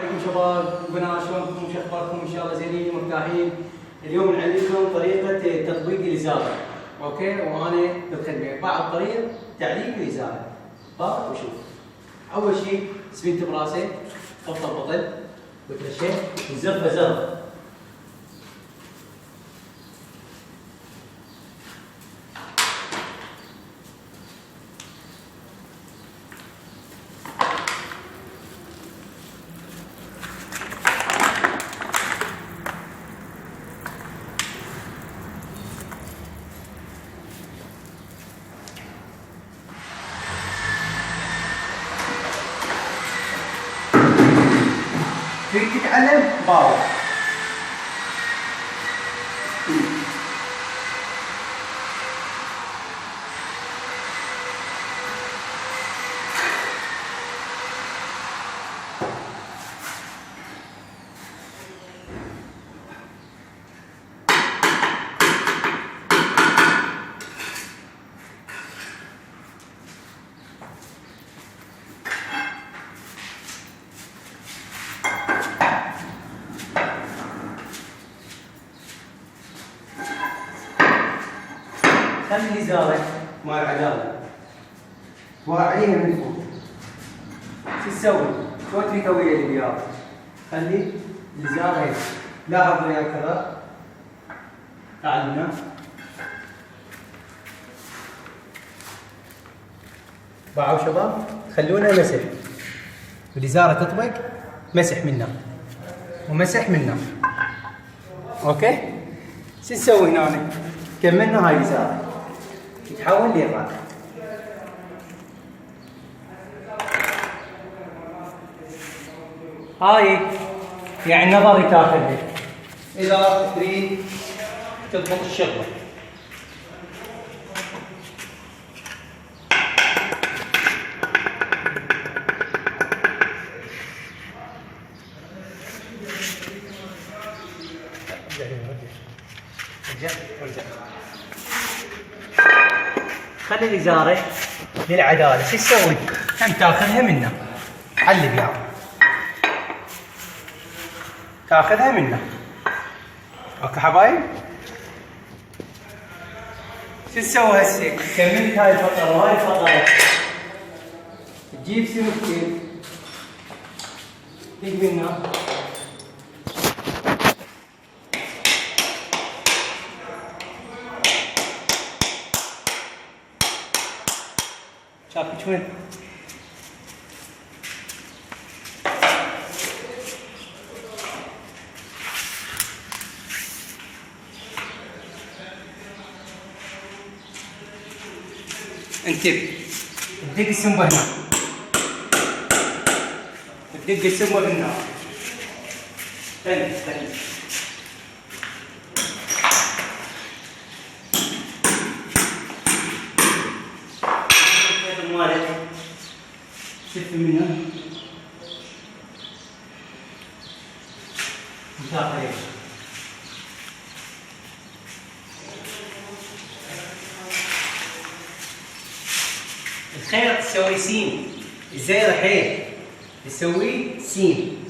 عليكم شباب وبنات، شلونكم؟ وش اخباركم؟ ان شاء الله زينين ومرتاحين. اليوم نعلمكم طريقه تطبيق الازاله، اوكي؟ وانا بالخدمه بعض طريقه تعليق الازاله. بارك وشوف. اول شيء سفنت براسه، بطل بطل وترشيت وزرفه زرفه. تريد تتعلم؟ باور. خلي الازاره مال العداله واعيها من فوق. شو تسوي؟ شو تريد تسوي اللي وياك؟ خلي الازاره هيك، لاحظ وياك كذا. تعال هنا. باعوا شباب، خلونا مسح. الازاره تطبق، مسح منها ومسح منها. اوكي؟ شو نسوي هنا؟ كملنا هاي الازاره. تحول ليرات. هاي يعني نظري تاخذها اذا تريد تضبط الشغله. ارجع. خلي الازاره للعداله. شو تسوي؟ هم تاخذها منه. علق يعني. تاخذها منه. اوكي حبايب؟ شو تسوي هسه؟ كملت هاي الفقره وهاي الفقره. تجيب سمكتين تجيب منها. شافك وين؟ انتبه، تدق السنبه هنا، تدق السنبه هنا. استنى شف منها وتاخذ. الخيط تسوي سين، الزيرة حيل تسوي سين.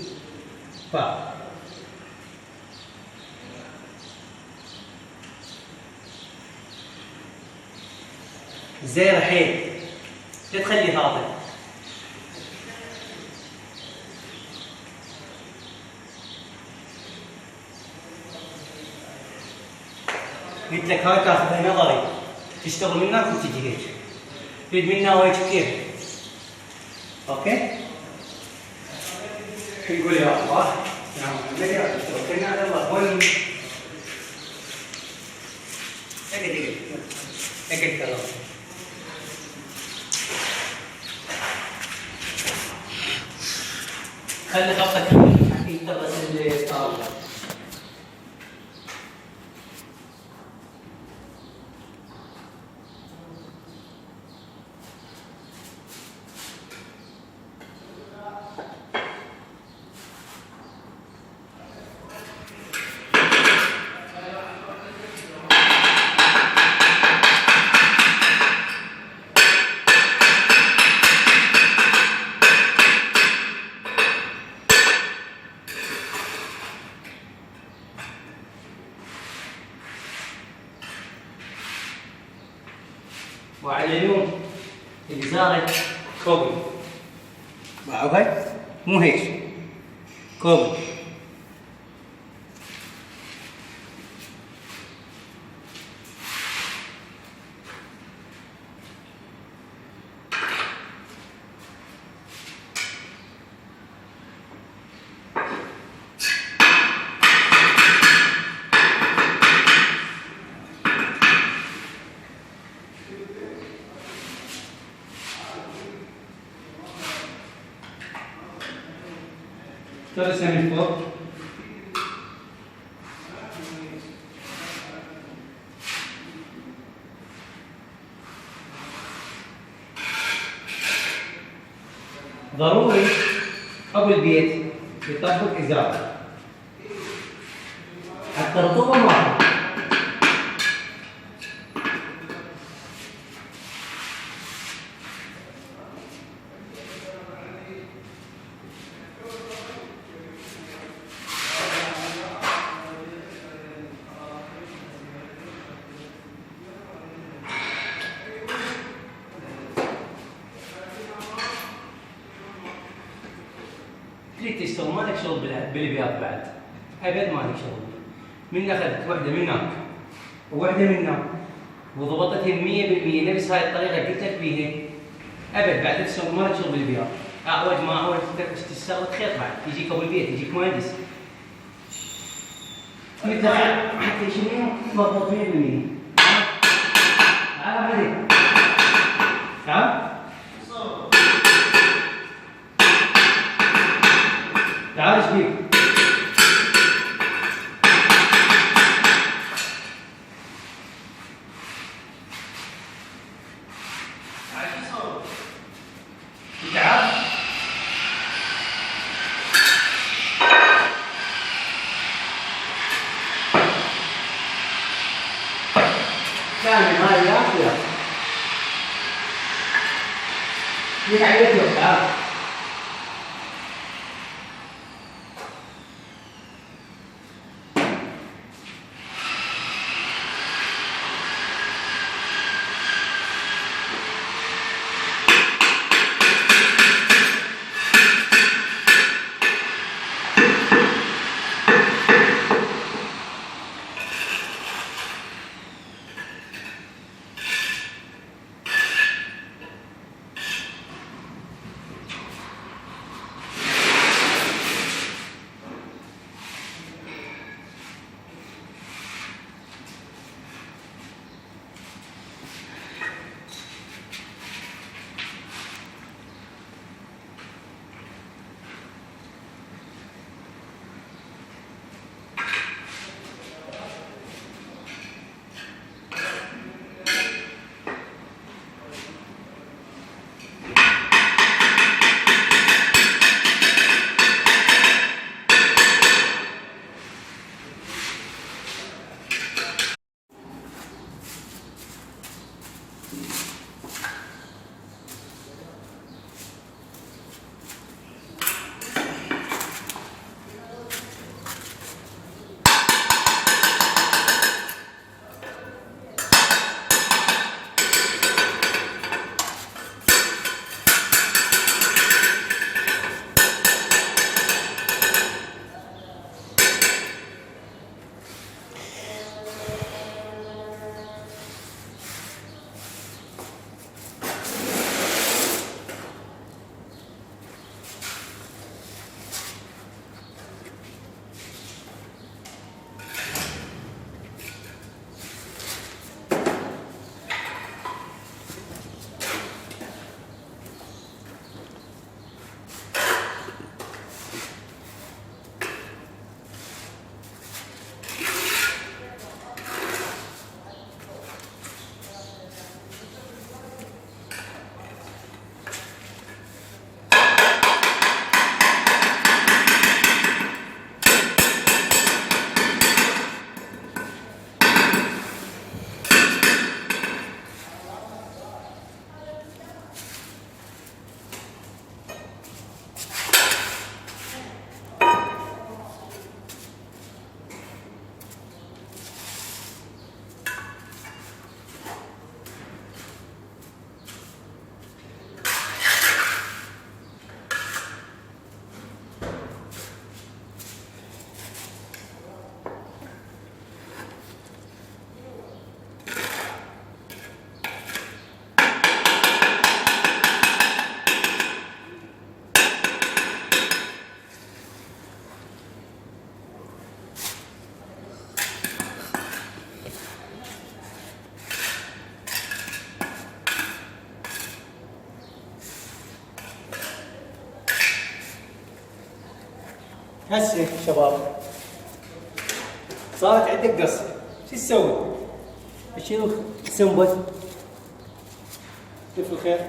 الزيرة حيل لا تخلي هذا. قلت لك هاي تاخذها نظري، تشتغل منك وتجي هيك. تريد منها هيك كيف؟ اوكي؟ شو يقول يا الله؟ نعم، توكلنا على الله. وين؟ اقعد كذا. خلي خطك حقي تبس الطاوله. وعلى اليمين اللي صارت كوبي. اوكي مو هيك كوبي. ترسم من فوق. ضروري أبو البيت يطبق إزالة حتى الرطوبة واحدة. تريد تشتغل ما لك شغل بالابيات بعد، ابد ما لك شغل. من اخذت وحده من هناك ووحده من هناك وضبطتهم 100% نفس هاي الطريقه قلت لك بيها، ابد بعد تشتغل ما لك شغل بالابيات. اعوج ما اعوج تشتغل خيط بعد، يجيك ابو البيت يجيك مهندس. حتى شنو تضبط 100%. تعال بدي تعال تعال ايش بيك؟ تعال كامل هاي يا يتعلق تعال هسه شباب صارت عندك قص، شو تسوي؟ تشيل السنبل لف الخيط،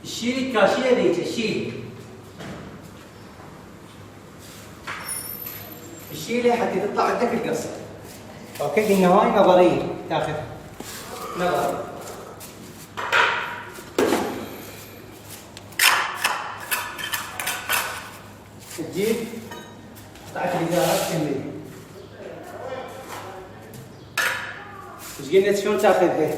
الشيل الكاشيه ذيك الشيله حتى تطلع عندك القصه. اوكي قلنا هاي نظريه تاخذ نظري. تجيب قطعه الازازه تكملها. ايش قلنا شلون تاخذها؟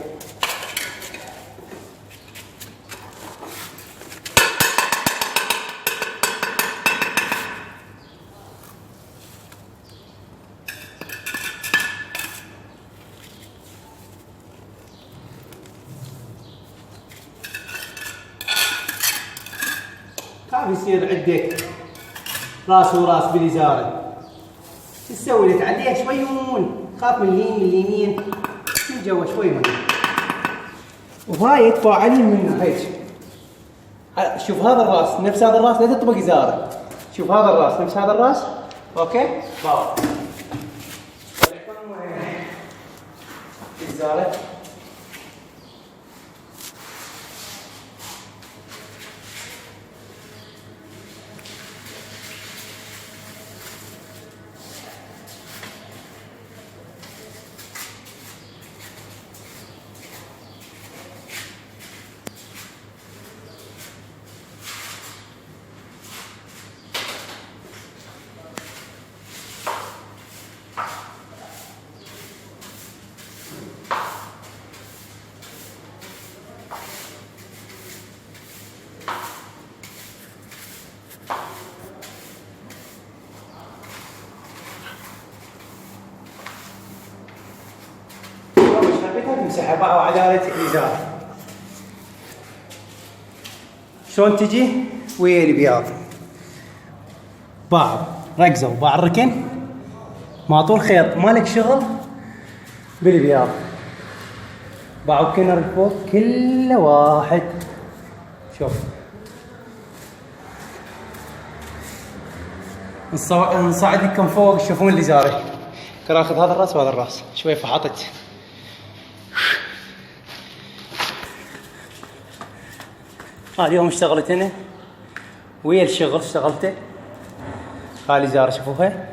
خاف يصير عندك راس وراس بالازاره، شو تسوي له؟ تعليها شويون، خاف من اليمين من جوا شوي من وهاي تفاعلين من هيك. شوف هذا الراس نفس هذا الراس، لا تطبق ازاره. شوف هذا الراس نفس هذا الراس. اوكي باو الازاره. تمسحها باعوا عدالة الإزارة. شلون تجي ويا البياض باعوا ركزوا باع الركن ما طول خيط مالك شغل بالبياض. باعوا كنر فوق كل واحد. شوف نصعد لكم فوق تشوفون الإزارة. كان اخذ هذا الراس وهذا الراس شوي فحطت. اليوم اشتغلت انا ويا الشغل اشتغلته. هاي الازاره شوفوها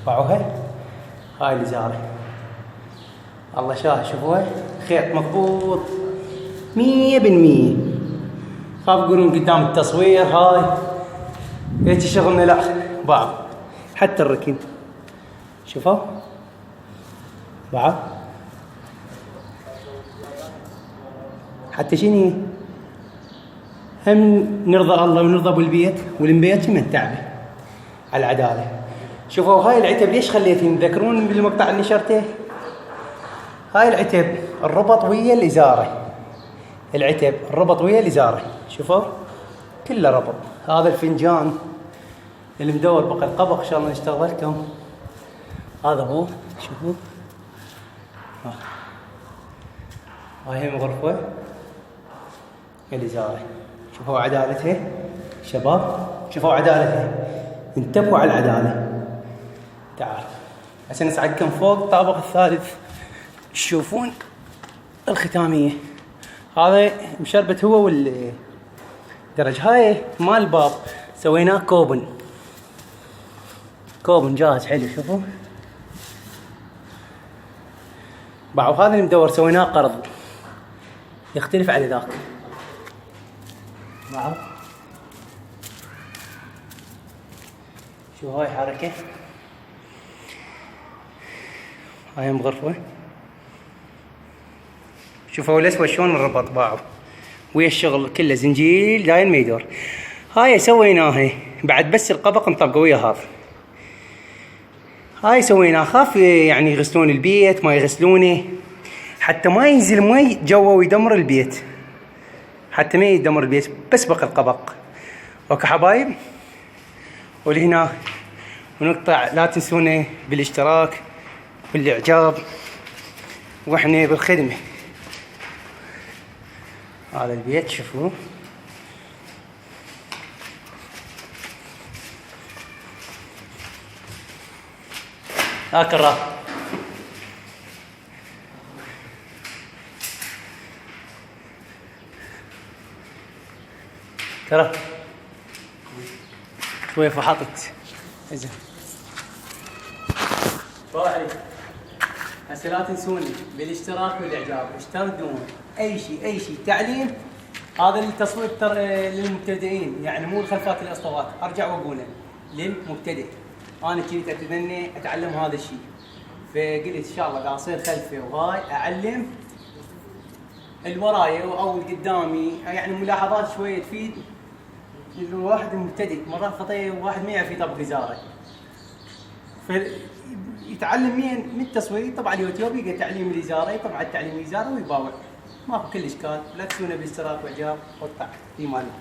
باعوها. هاي الازاره الله شاهد شوفوها خيط مضبوط 100%. خاف يقولون قدام التصوير هاي هيك شغلنا لا باعوا حتى الركن شوفوا باعوا حتى شنو هم نرضى الله ونرضى بالبيت والبيت من تعبه على العداله. شوفوا هاي العتب ليش خليتين تذكرون بالمقطع اللي نشرته؟ هاي العتب الربط ويا الازاره. العتب الربط ويا الازاره شوفوا كله ربط. هذا الفنجان اللي مدور بقى القبق ان شاء الله نشتغل لكم. هذا هو شوفوا هاي هم غرفه الازاره. شوفوا عدالتها شباب شوفوا عدالتها انتبهوا على العداله. تعال عشان نصعدكم فوق الطابق الثالث تشوفون الختاميه. هذا مشربت هو والدرج. هاي مال الباب سويناه كوبن جاهز حلو. شوفوا باعوا هذا المدور سويناه قرض يختلف على ذاك. باعوا شو هاي حركه هاي مغرفه. شوفوا الاسود شلون الربط باعوا ويا الشغل كله زنجيل داير ما يدور. هاي سويناها بعد بس القبق نطبقه ويا هذا. هاي سويناه خاف يعني يغسلون البيت ما يغسلونه حتى ما ينزل مي جوا ويدمر البيت. حتى ما يدمر البيت بس بقى القبق. اوكي حبايب ولهنا ونقطع. لا تنسونا بالاشتراك بالاعجاب واحنا بالخدمه. هذا البيت شوفوا. هاك الراس. ترى شوي فحطت. اجل روحي هسه لا تنسوني بالاشتراك والاعجاب، اشتركوا اي شيء تعليم. هذا التصوير للمبتدئين، يعني مو الخلفات الاسطوات، ارجع واقوله للمبتدئ. انا كنت اتمنى اتعلم هذا الشيء، فقلت ان شاء الله قاعد اصير خلفي وهاي اعلم الورايا او القدامي، يعني ملاحظات شويه تفيد الواحد المبتدئ. مرات خطيه واحد ما يعرف يطبق وزاره، فيتعلم من التصوير. طبعا اليوتيوب يلقى تعليم الوزاره، طبعا تعليم الوزاره ويباوع، ماكو كل اشكال. لا تنسونا بالاشتراك واعجاب وقطع في مالنا.